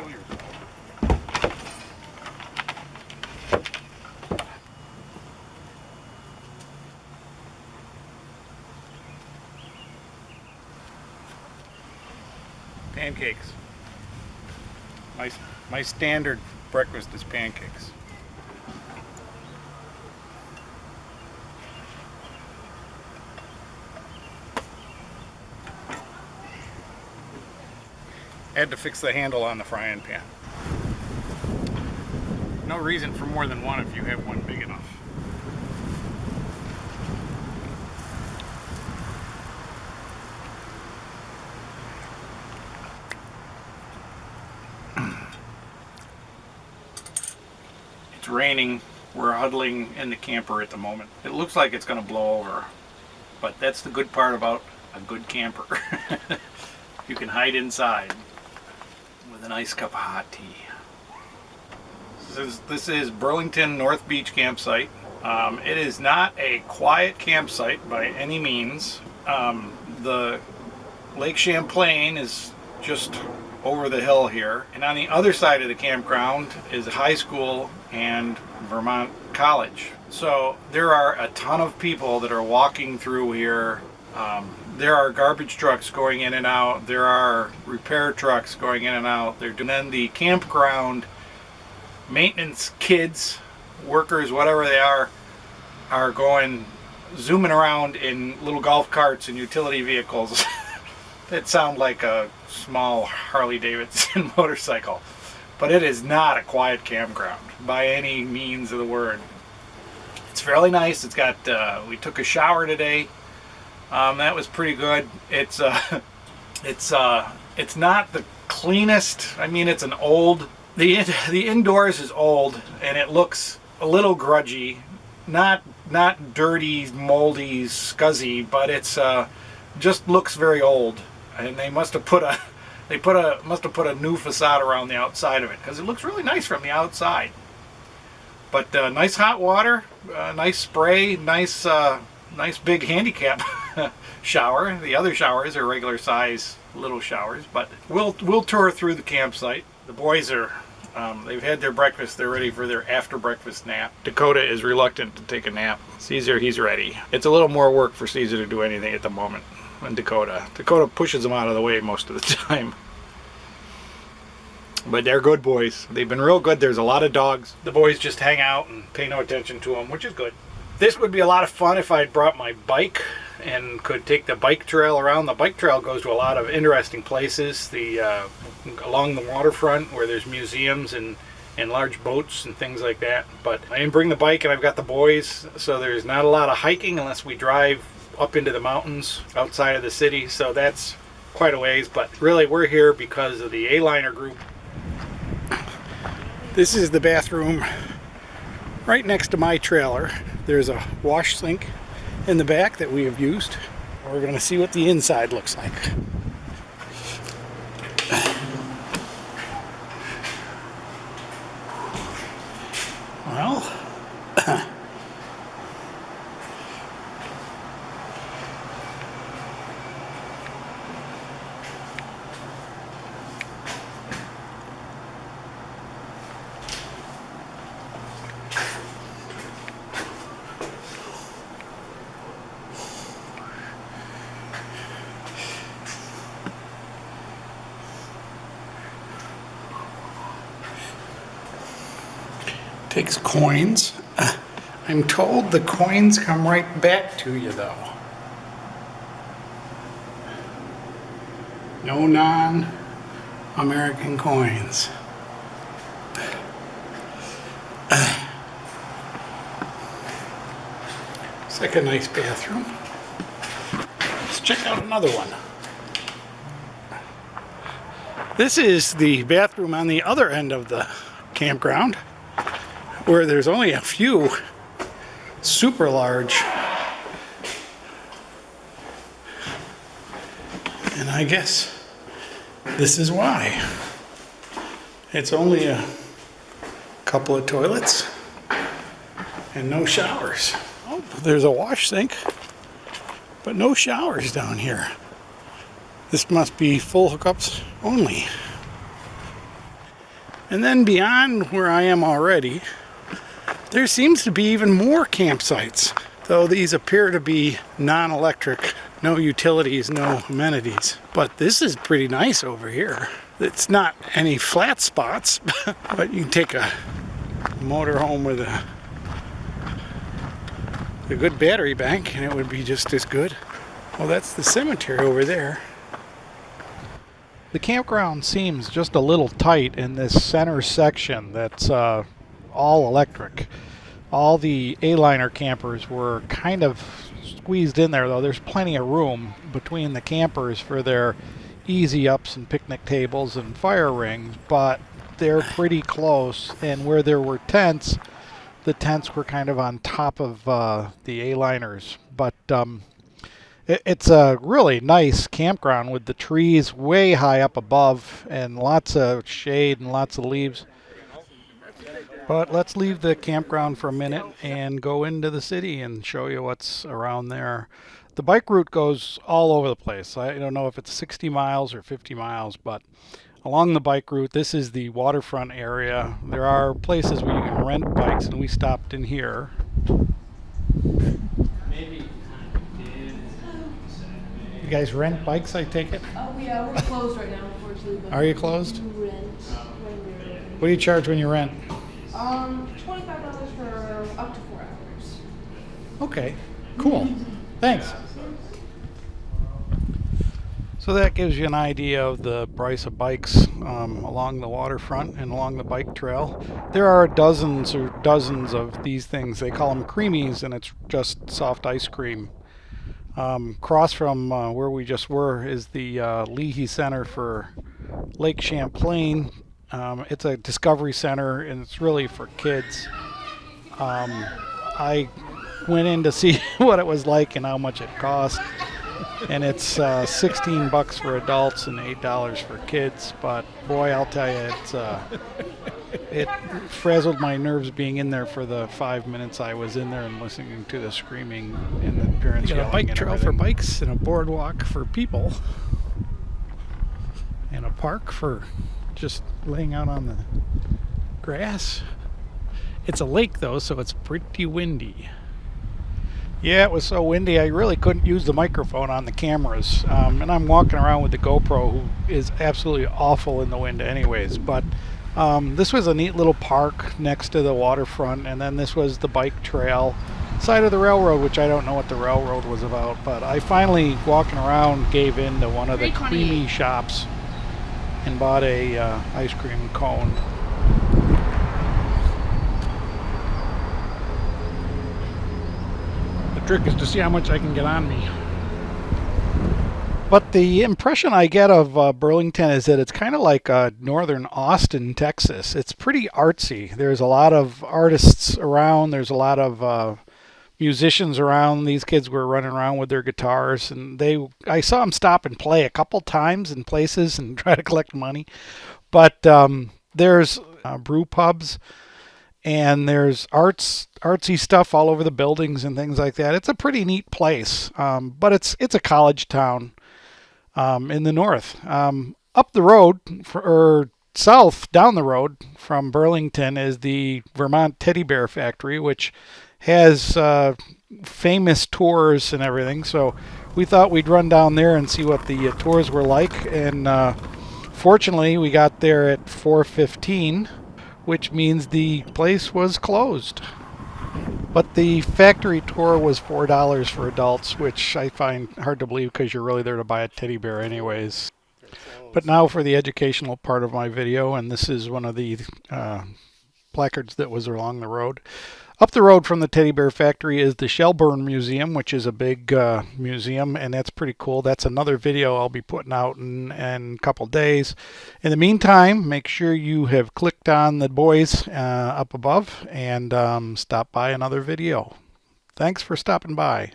kill yourself. Pancakes. My standard breakfast is pancakes. Had to fix the handle on the frying pan. No reason for more than one if you have one big enough. It's raining. We're huddling in the camper at the moment. It looks like it's going to blow over, but that's the good part about a good camper. You can hide inside with a nice cup of hot tea. This is Burlington North Beach campsite. It is not a quiet campsite by any means. The Lake Champlain is just over the hill here, and on the other side of the campground is a high school and Vermont College. So there are a ton of people that are walking through here. There are garbage trucks going in and out. There are repair trucks going in and out. And then the campground maintenance kids, workers, whatever they are going zooming around in little golf carts and utility vehicles that sound like a small Harley Davidson motorcycle. But it is not a quiet campground by any means of the word. It's fairly nice. It's got, we took a shower today. That was pretty good. It's not the cleanest. I mean, it's an old, the indoors is old and it looks a little grudgy, not dirty, moldy, scuzzy, but it's just looks very old. And they must have put a new facade around the outside of it because it looks really nice from the outside. But nice hot water, nice spray, nice big handicap shower. The other showers are regular size little showers, but we'll tour through the campsite. The boys are they've had their breakfast. They're ready for their after breakfast nap. Dakota is reluctant to take a nap. Caesar, he's ready. It's a little more work for Caesar to do anything at the moment than Dakota. Dakota pushes him out of the way most of the time. But they're good boys. They've been real good. There's a lot of dogs. The boys just hang out and pay no attention to them, which is good. This would be a lot of fun if I'd brought my bike and could take the bike trail around. The bike trail goes to a lot of interesting places. Along the waterfront where there's museums and large boats and things like that. But I didn't bring the bike and I've got the boys, so there's not a lot of hiking unless we drive up into the mountains outside of the city. So that's quite a ways, but really we're here because of the Aliner group. This is the bathroom right next to my trailer. There's a wash sink in the back that we have used. We're going to see what the inside looks like. Well, takes coins. I'm told the coins come right back to you though. No non-American coins. It's like a nice bathroom. Let's check out another one. This is the bathroom on the other end of the campground, where there's only a few super large, and I guess this is why. It's only a couple of toilets and no showers. Oh, there's a wash sink, but no showers down here. This must be full hookups only. And then beyond where I am already, there seems to be even more campsites, though these appear to be non-electric, no utilities, no amenities. But this is pretty nice over here. It's not any flat spots, but you can take a motor home with a good battery bank and it would be just as good. Well, that's the cemetery over there. The campground seems just a little tight in this center section that's all electric. All the Aliner campers were kind of squeezed in there, though. There's plenty of room between the campers for their easy ups and picnic tables and fire rings, but they're pretty close. And where there were tents, the tents were kind of on top of the A-liners. But it's a really nice campground with the trees way high up above and lots of shade and lots of leaves. But let's leave the campground for a minute and go into the city and show you what's around there. The bike route goes all over the place. I don't know if it's 60 miles or 50 miles, but along the bike route, this is the waterfront area. There are places where you can rent bikes, and we stopped in here. You guys rent bikes, I take it? Oh, yeah, we're closed right now, unfortunately. But Are you closed? we rent when we're What do you charge when you rent? $25 for up to 4 hours. Okay, cool. Thanks. So that gives you an idea of the price of bikes along the waterfront and along the bike trail. There are dozens of these things. They call them creamies, and it's just soft ice cream. Across from where we just were is the Leehi Center for Lake Champlain. It's a discovery center, and it's really for kids. I went in to see what it was like and how much it cost. And it's $16 for adults and $8 for kids. But boy, I'll tell you, it frazzled my nerves being in there for the 5 minutes I was in there and listening to the screaming and the parents yelling. A bike trail for bikes and a boardwalk for people, and a park for just laying out on the grass. It's a lake though, so it's pretty windy. Yeah, it was so windy I really couldn't use the microphone on the cameras. And I'm walking around with the GoPro, who is absolutely awful in the wind anyways. But this was a neat little park next to the waterfront, and then this was the bike trail side of the railroad, which I don't know what the railroad was about. But I finally, walking around, gave in to one of the creamy shops and bought a ice cream cone. Trick is to see how much I can get on me. But the impression I get of Burlington is that it's kind of like northern Austin, Texas. It's pretty artsy. There's a lot of artists around. There's a lot of musicians around. These kids were running around with their guitars, and I saw them stop and play a couple times in places and try to collect money. But there's brew pubs. And there's artsy stuff all over the buildings and things like that. It's a pretty neat place, but it's a college town in the north. Up the road, or south down the road from Burlington, is the Vermont Teddy Bear Factory, which has famous tours and everything. So we thought we'd run down there and see what the tours were like. And fortunately, we got there at 4:15. Which means the place was closed. But the factory tour was $4 for adults, which I find hard to believe because you're really there to buy a teddy bear anyways. But now for the educational part of my video, and this is one of the placards that was along the road. Up the road from the Teddy Bear Factory is the Shelburne Museum, which is a big museum, and that's pretty cool. That's another video I'll be putting out in a couple days. In the meantime, make sure you have clicked on the boys up above and stop by another video. Thanks for stopping by.